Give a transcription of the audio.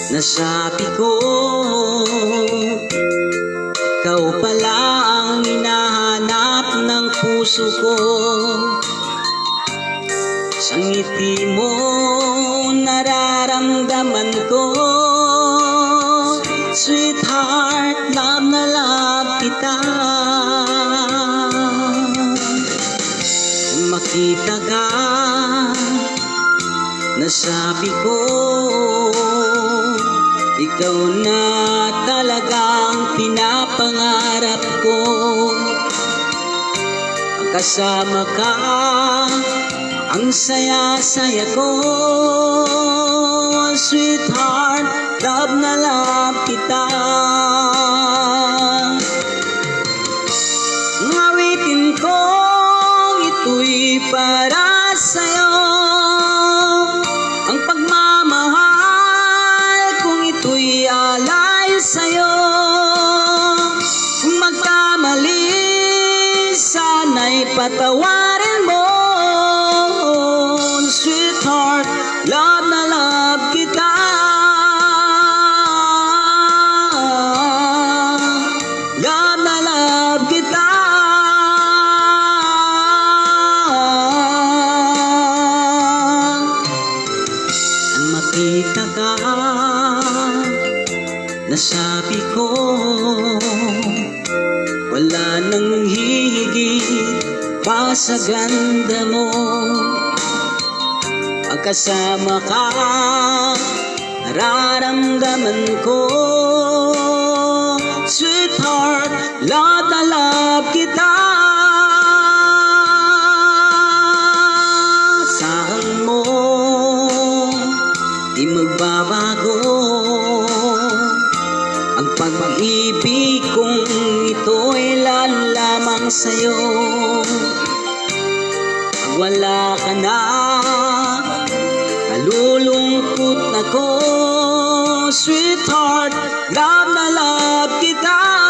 Nasabi ko, ikaw pala ang hinahanap ng puso ko. Sa ngiti mo nararamdaman ko, sweetheart, love na love kita. Makita ka, nasabi ko, ikaw na talagang pinapangarap ko. Kasama ka, ang saya-saya ko. Sweetheart, love na love kita. Ngawitin ko, ito'y para sa'yo. Ang pagmamahal kung ito'y alay sa'yo. Kung magkamali, sana'y patawarin mo. Sweetheart, love na love kita. Love na love kita. Makita ka, nasabi ko, wala nang hihigit pa sa ganda mo. Pagkasama ka, nararamdaman ko, sweetheart, love na love kita. Saan mo di magbabago ang pag-ibig kong ito'y lamang sa'yo. Pag wala ka na, nalulungkot ako. Sweetheart, love na love kita.